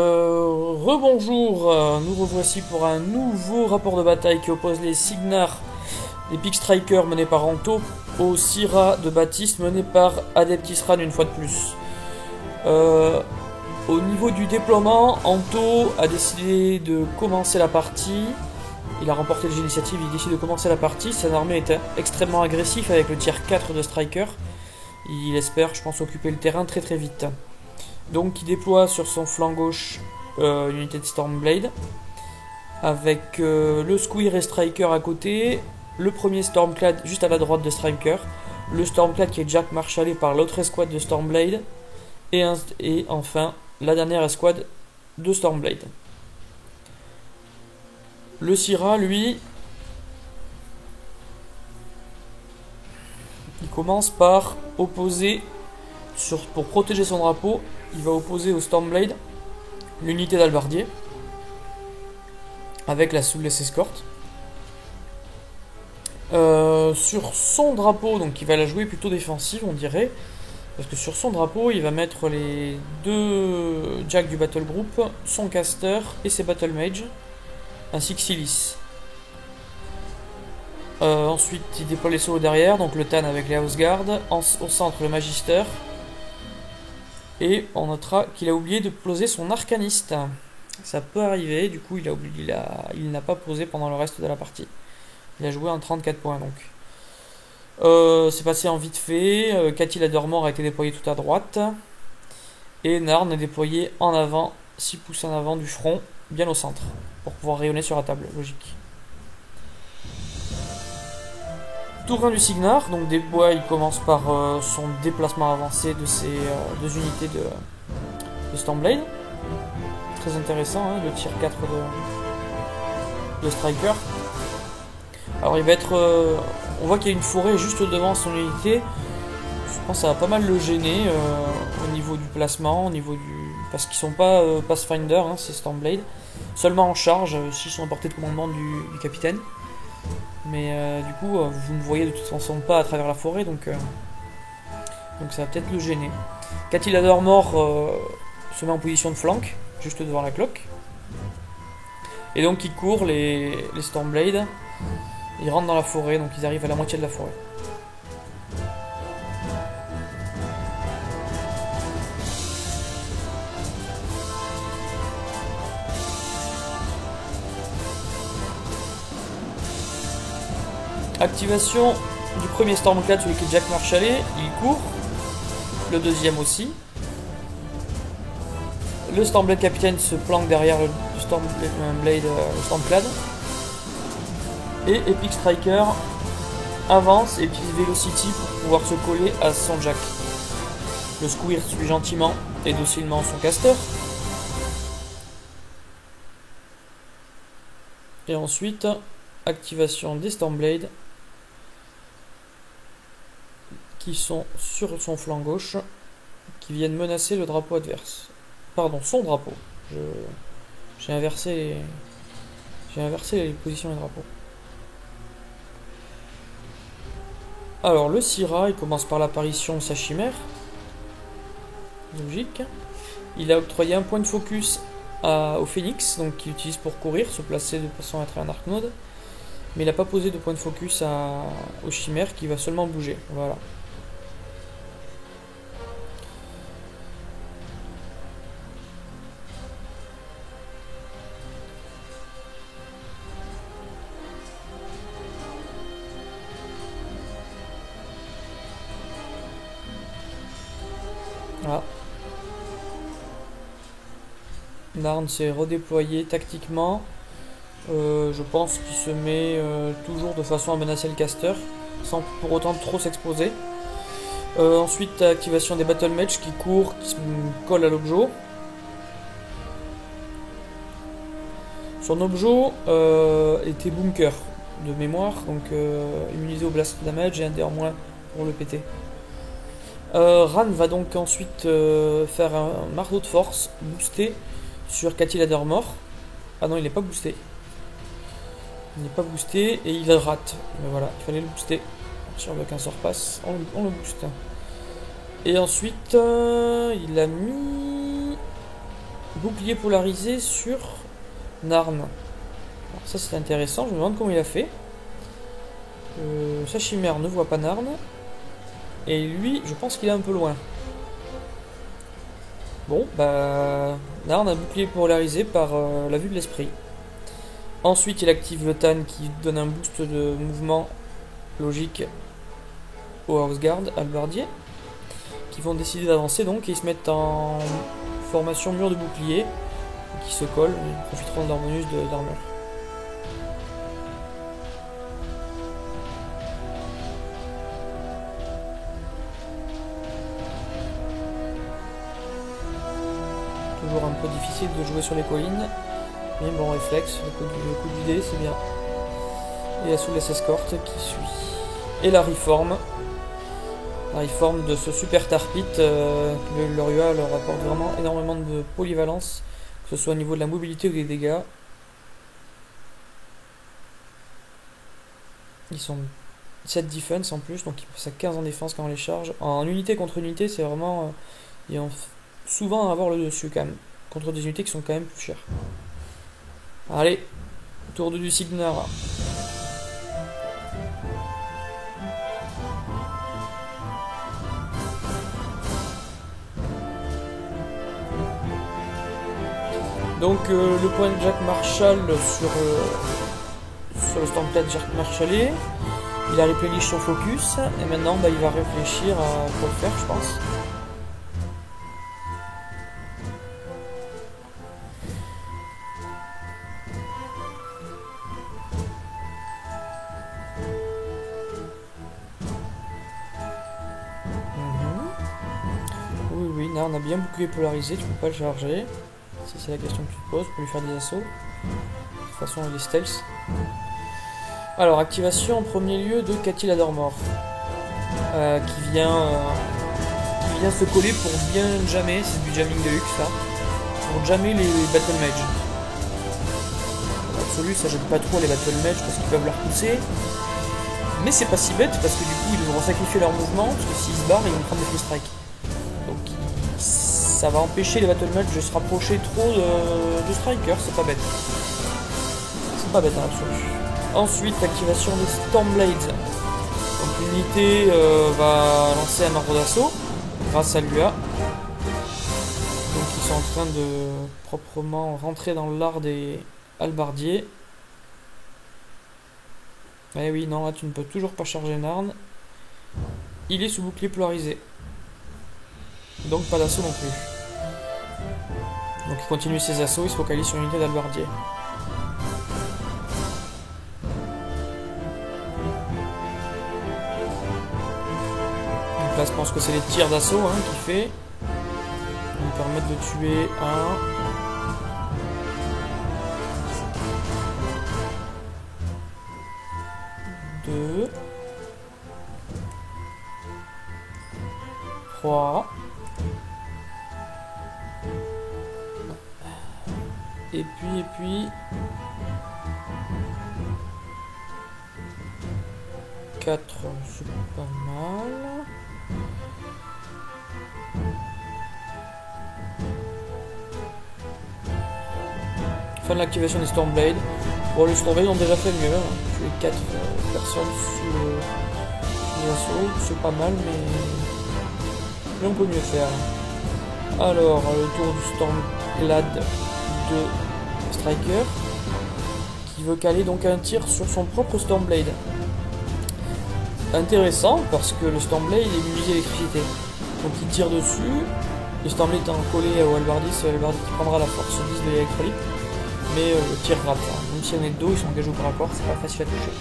Rebonjour, nous revoici pour un nouveau rapport de bataille qui oppose les Cygnar, les Peak Strikers menés par Anto, aux Syrah de Baptiste menés par Adeptisran une fois de plus. Au niveau du déploiement, Anto a décidé de commencer la partie. Il a remporté l'initiative, il décide de commencer la partie. Son armée est extrêmement agressive avec le tier 4 de Striker. Il espère, je pense, occuper le terrain très très vite. Donc il déploie sur son flanc gauche une unité de Stormblade avec le Squire et Striker à côté, le premier Stormclad juste à la droite de Striker, le Stormclad qui est Jack marshallé par l'autre escouade de Stormblade et enfin la dernière escouade de Stormblade. Le Syrah, lui, il commence par opposer, pour protéger son drapeau, il va opposer au Stormblade l'unité d'Albardier avec la Soulless Escort. Sur son drapeau, donc il va la jouer plutôt défensive, on dirait, parce que sur son drapeau, il va mettre les deux Jack du Battle Group, son caster et ses Battle Mage, ainsi que Silis. Ensuite, il déploie les solos derrière, donc le Tan avec les House Guard, au centre le Magister. Et on notera qu'il a oublié de poser son Arcaniste. Ça peut arriver, du coup il n'a pas posé pendant le reste de la partie. Il a joué en 34 points donc. C'est passé en vite fait. Katil Adormor a été déployé tout à droite. Et Narn est déployé en avant, 6 pouces en avant du front, bien au centre, pour pouvoir rayonner sur la table, logique. Tour 1 du Cygnar, donc des bois, il commence par son déplacement avancé de ses deux unités de Stormblade. Très intéressant, hein, le tier 4 de Striker. Alors il va être... on voit qu'il y a une forêt juste devant son unité. Je pense que ça va pas mal le gêner au niveau du placement, au niveau du... parce qu'ils sont pas Pathfinder, hein, c'est Stormblade. Seulement en charge, s'ils sont à portée de commandement du capitaine. Mais du coup, vous ne voyez de toute façon pas à travers la forêt, donc ça va peut-être le gêner. Katil Adormor se met en position de flanc, juste devant la cloque. Et donc ils courent, les Stormblade. Ils rentrent dans la forêt, donc ils arrivent à la moitié de la forêt. Activation du premier Stormclad, celui qui est Jack marshallé, il court. Le deuxième aussi. Le Stormblade capitaine se planque derrière le Stormclad. Et Epic Striker avance et puis Velocity pour pouvoir se coller à son Jack. Le Squire suit gentiment et docilement son caster. Et ensuite, activation des Stormblade qui sont sur son flanc gauche, qui viennent menacer le drapeau adverse. Pardon, son drapeau. J'ai inversé les positions des drapeaux. Alors le Syrah, il commence par l'apparition de sa chimère. Logique. Il a octroyé un point de focus au Phoenix, donc qu'il utilise pour courir, se placer de façon à être un Arc Node. Mais il n'a pas posé de point de focus au chimère qui va seulement bouger. Voilà. Voilà. Narn s'est redéployé tactiquement. Je pense qu'il se met toujours de façon à menacer le caster, sans pour autant trop s'exposer. Ensuite, activation des Battle Mage qui courent, qui se collent à l'objet. Son objet était bunker de mémoire, donc immunisé au blast damage et un dé en moins pour le péter. Ran va donc ensuite faire un marteau de force boosté sur Katil Adormor. Ah non, il n'est pas boosté. Il n'est pas boosté et il rate. Mais voilà, il fallait le booster. Si on veut qu'un sort passe, on le booste. Et ensuite, il a mis bouclier polarisé sur Narn. Alors ça c'est intéressant, je me demande comment il a fait. Sa chimère ne voit pas Narn. Et lui, je pense qu'il est un peu loin. Bon, bah... Narn a bouclier polarisé par la vue de l'esprit. Ensuite, il active le Tan qui donne un boost de mouvement logique au House Guard, Halbardier, qui vont décider d'avancer donc et ils se mettent en formation mur de bouclier, qui se collent, ils profiteront de leur bonus d'armure. Toujours un peu difficile de jouer sur les collines. Mais bon réflexe, le coup du dé c'est bien. Et la Soulless Escort qui suit. Et la reform. La reform de ce super Tarpit. Leur UA leur apporte vraiment énormément de polyvalence. Que ce soit au niveau de la mobilité ou des dégâts. Ils sont 7 defense en plus, donc ils passent à 15 en défense quand on les charge. En unité contre unité, c'est vraiment... ils ont souvent à avoir le dessus quand même. Contre des unités qui sont quand même plus chères. Allez, tour de du Signar. Donc le point de Jack Marshall sur le template Jack Marshallé. Il a replenish son focus et maintenant bah, il va réfléchir à quoi faire je pense. Oui, Narn a bien bouclier polarisé, tu peux pas le charger. Si c'est la question que tu te poses, tu peux lui faire des assauts. De toute façon, il est stealth. Alors, activation en premier lieu de Katil Adormor. Qui vient se coller pour bien jammer, c'est du jamming de luxe ça. Pour jammer les Battle Mage. En absolu, ça j'aime pas trop les Battle Mage parce qu'ils peuvent leur pousser. Mais c'est pas si bête parce que du coup, ils devront sacrifier leur mouvement, parce que s'ils se barrent, ils vont prendre des free strike. Donc ça va empêcher les Battle Mage de se rapprocher trop de Striker, c'est pas bête. C'est pas bête en absolu. Ensuite, activation des Stormblades. Donc l'unité va lancer un ordre d'assaut grâce à l'UA. Donc ils sont en train de proprement rentrer dans l'art des halbardiers. Eh oui, non, là tu ne peux toujours pas charger Narn. Il est sous bouclier polarisé. Donc pas d'assaut non plus. Donc il continue ses assauts, il se focalise sur l'unité d'halbardier. Donc là je pense que c'est les tirs d'assaut hein, qu'il fait. Qui nous permettent de tuer un. 2 3 et puis 4, c'est pas mal. Fin de l'activation des Stormblade. Bon, les Stormblade ont déjà fait mieux, hein. Tuer 4 personnes sous les assauts, c'est pas mal, mais on peut mieux faire. Alors, le tour du Stormblade de Striker, qui veut caler donc un tir sur son propre Stormblade. Intéressant, parce que le Stormblade est munisé d'électricité. Donc il tire dessus, le Stormblade étant collé au Halbardier, c'est Halbardier qui prendra la force 10 de l'électrolyte. Mais le tir rate, hein. Même si on est de dos, ils sont engagés au corps à corps, c'est pas facile à toucher.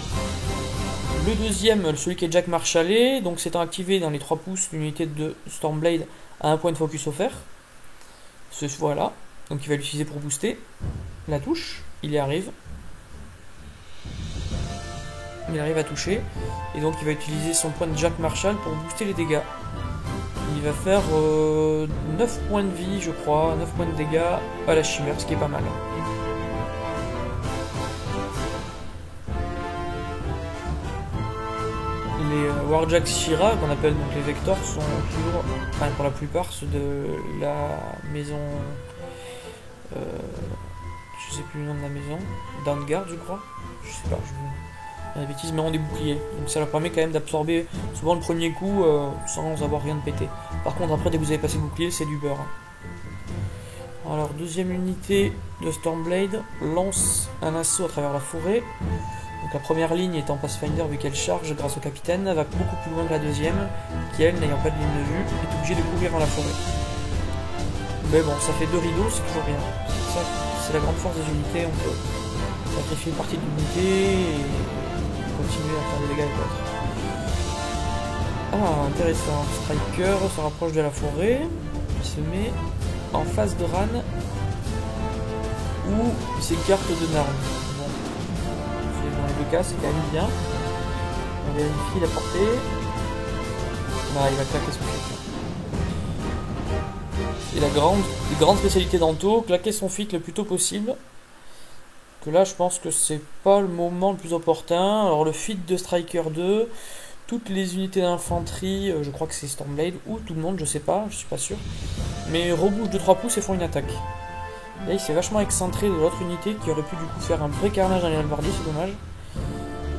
Le deuxième, celui qui est Jack Marshallé, donc s'étant activé dans les 3 pouces, l'unité de Stormblade a un point de focus offert. Ce voilà, donc il va l'utiliser pour booster la touche, il y arrive. Il arrive à toucher, et donc il va utiliser son point de Jack Marshall pour booster les dégâts. Il va faire 9 points de vie, je crois, 9 points de dégâts à la chimère, ce qui est pas mal. Les Warjacks Shira, qu'on appelle donc les Vectors, sont toujours, enfin pour la plupart, ceux de la maison Je sais plus le nom de la maison. Downguard, je crois. Je sais pas, je dis des bêtises, mais on des boucliers. Donc ça leur permet quand même d'absorber souvent le premier coup sans avoir rien de pété. Par contre, après, dès que vous avez passé le bouclier, c'est du beurre. Alors, deuxième unité de Stormblade lance un assaut à travers la forêt. Donc la première ligne étant Pathfinder, vu qu'elle charge grâce au capitaine, va beaucoup plus loin que la deuxième, qui elle, n'ayant pas de ligne de vue, est obligée de courir dans la forêt. Mais bon, ça fait 2 rideaux, c'est toujours bien. Ça, c'est la grande force des unités, on peut sacrifier une partie de l'unité et continuer à faire des dégâts avec l'autre. Ah, intéressant. Striker se rapproche de la forêt, il se met en face de Ran, ou il s'écarte de Narn. Bon, dans les deux cas, c'est quand même bien. On vérifie la portée. Ah, il va claquer son fit. Et la grande spécialité d'Anto, claquer son fit le plus tôt possible. Que là, je pense que c'est pas le moment le plus opportun. Alors, le fit de Striker 2, toutes les unités d'infanterie, je crois que c'est Stormblade, ou tout le monde, je sais pas, je suis pas sûr. Mais rebouge de 3 pouces et font une attaque. Là, il s'est vachement excentré de l'autre unité qui aurait pu du coup faire un vrai carnage dans les halbardiers, c'est dommage.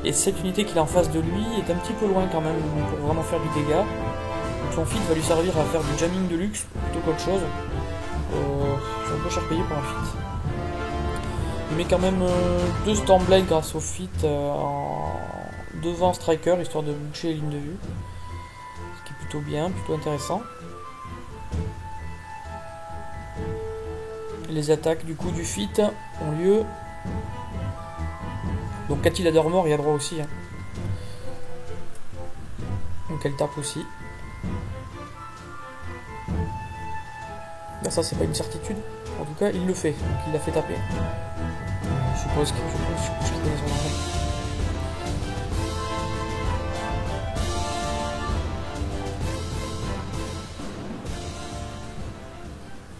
Et cette unité qu'il a en face de lui est un petit peu loin quand même pour vraiment faire du dégât. Donc son fit va lui servir à faire du jamming de luxe plutôt qu'autre chose. C'est un peu cher payé pour un fit. Il met quand même 2 Stormblade grâce au fit devant Striker, histoire de boucher les lignes de vue. Ce qui est plutôt bien, plutôt intéressant. Les attaques du coup du fit ont lieu. Donc Cathy Laddermore y a droit aussi. Hein. Donc elle tape aussi. Ben ça c'est pas une certitude. En tout cas il le fait. Donc il l'a fait taper. Je suppose qu'il connaît son arme.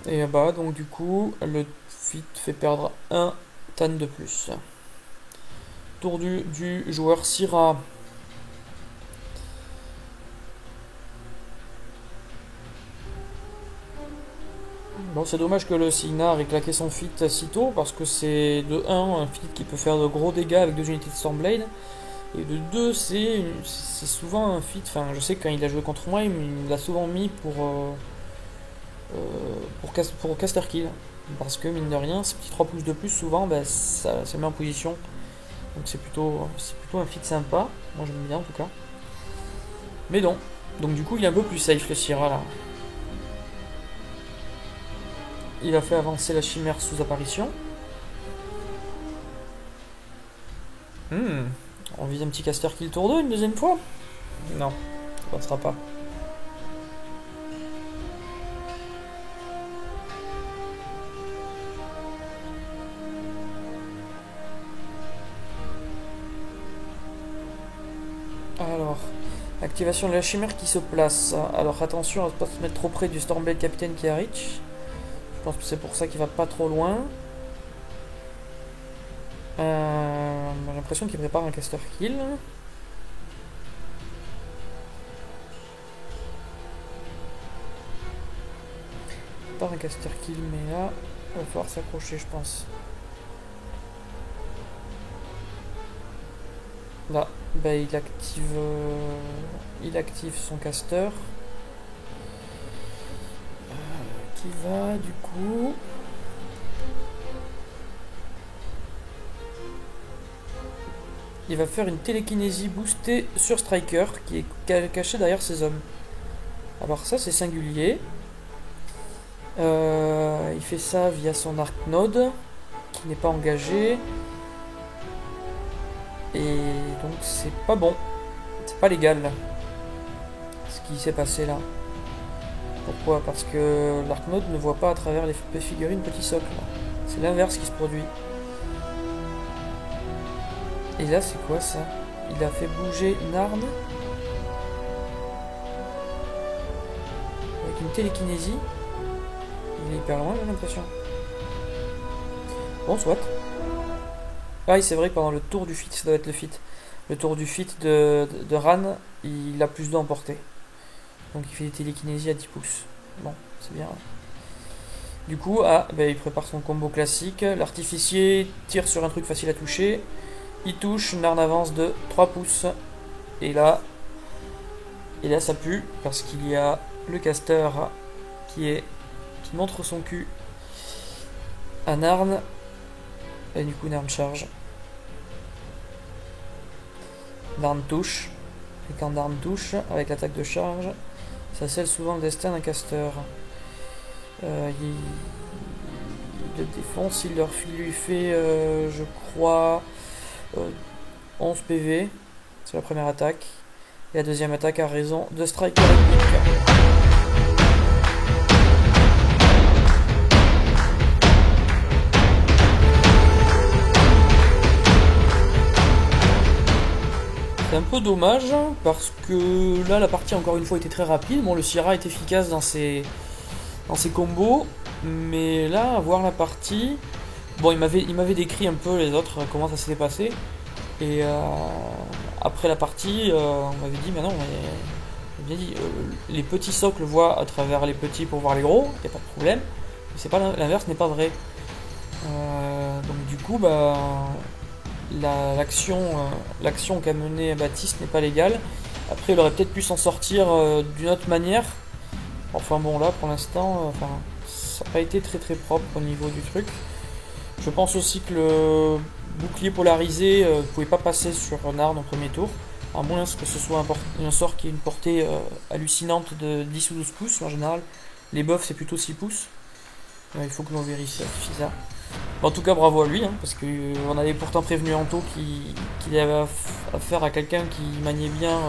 Et bah donc du coup le fit fait perdre un tan de plus. Tour du joueur Syrah. Bon, c'est dommage que le Signar ait claqué son fit si tôt, parce que c'est de 1 un fit qui peut faire de gros dégâts avec 2 unités de Stormblade, et de 2 c'est souvent un fit, enfin je sais que quand il a joué contre moi, il l'a souvent mis pour caster kill, parce que mine de rien, ces petits 3 pouces de plus, souvent bah, ça met en position, donc c'est plutôt un fit sympa, moi j'aime bien en tout cas. Mais non, donc du coup il est un peu plus safe le Syrah là. Il a fait avancer la chimère sous apparition. On vise un petit caster kill tour 2 une deuxième fois? Non, ça ne passera pas. Alors, activation de la chimère qui se place. Alors attention à ne pas se mettre trop près du Stormblade Capitaine qui est à reach. Je pense que c'est pour ça qu'il va pas trop loin. J'ai l'impression qu'il prépare un caster kill. Il prépare un caster kill, mais là, il va falloir s'accrocher, je pense. Là, bah, il active son caster. Qui va du coup. Il va faire une télékinésie boostée sur Striker qui est caché derrière ses hommes. Alors ça c'est singulier. Il fait ça via son Arc Node qui n'est pas engagé. Et donc c'est pas bon. C'est pas légal ce qui s'est passé là. Pourquoi? Parce que l'Arc Node ne voit pas à travers les figurines petits socles. C'est l'inverse qui se produit. Et là, c'est quoi ça? Il a fait bouger Narn avec une télékinésie. Il est hyper loin, j'ai l'impression. Bon, soit. Ah, c'est vrai que pendant le tour du fit, ça doit être le fit. Le tour du fit de Ran, il a plus d'emporté. Donc il fait des télékinésies à 10 pouces. Bon, c'est bien. Du coup, il prépare son combo classique. L'artificier tire sur un truc facile à toucher. Il touche, Narn avance de 3 pouces. Et là ça pue parce qu'il y a le caster qui montre son cul à Narn. Et du coup, Narn charge. Narn touche. Et quand Narn touche, avec l'attaque de charge, ça scelle souvent le destin d'un caster. Il le défonce, lui fait, je crois, 11 PV. C'est la première attaque. Et la deuxième attaque a raison de striker ethnique. C'est un peu dommage parce que là la partie encore une fois était très rapide. Bon, le Syrah est efficace dans ses combos, mais là voir la partie, bon, il m'avait décrit un peu les autres comment ça s'était passé, et après la partie on m'avait dit mais non, mais bien dit, les petits socles voient à travers les petits pour voir les gros, y a pas de problème, mais c'est pas l'inverse, n'est pas vrai. Donc du coup l'action qu'a menée Baptiste n'est pas légale. Après, il aurait peut-être pu s'en sortir d'une autre manière. Enfin bon, là pour l'instant, ça n'a pas été très très propre au niveau du truc. Je pense aussi que le bouclier polarisé ne pouvait pas passer sur Narn au premier tour, à moins que ce soit un sort qui ait une portée hallucinante de 10 ou 12 pouces. En général, les buffs c'est plutôt 6 pouces. Il faut que l'on vérifie ça. En tout cas, bravo à lui, parce qu'on avait pourtant prévenu Anto qu'il avait affaire à quelqu'un qui maniait bien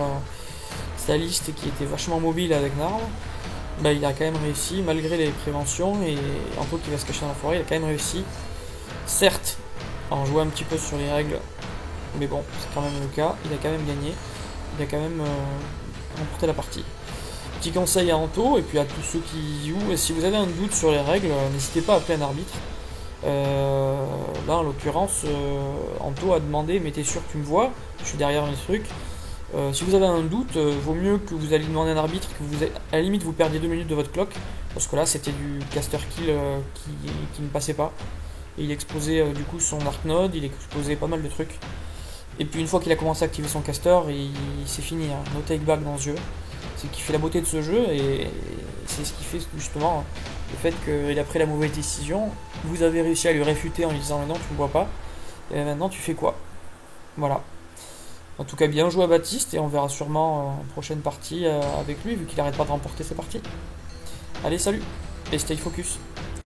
sa liste et qui était vachement mobile avec Narn. Il a quand même réussi, malgré les préventions, et Anto qui va se cacher dans la forêt, il a quand même réussi. Certes, en jouant un petit peu sur les règles, mais bon, c'est quand même le cas, il a quand même gagné, il a quand même remporté la partie. Petit conseil à Anto, et puis à tous ceux qui jouent, et si vous avez un doute sur les règles, n'hésitez pas à appeler un arbitre. Là en l'occurrence Anto a demandé mais t'es sûr que tu me vois, je suis derrière mes trucs, si vous avez un doute vaut mieux que vous alliez demander un arbitre, que vous à la limite vous perdiez 2 minutes de votre clock, parce que là c'était du caster kill qui ne passait pas, et il exposait du coup son Arc Node, il exposait pas mal de trucs, et puis une fois qu'il a commencé à activer son caster, c'est fini, no take back dans ce jeu. C'est ce qui fait la beauté de ce jeu, et c'est ce qui fait justement le fait qu'il a pris la mauvaise décision. Vous avez réussi à lui réfuter en lui disant non, tu ne vois pas, et maintenant tu fais quoi? Voilà. En tout cas, bien joué à Baptiste, et on verra sûrement une prochaine partie avec lui, vu qu'il n'arrête pas de remporter ses parties. Allez, salut, et stay focus.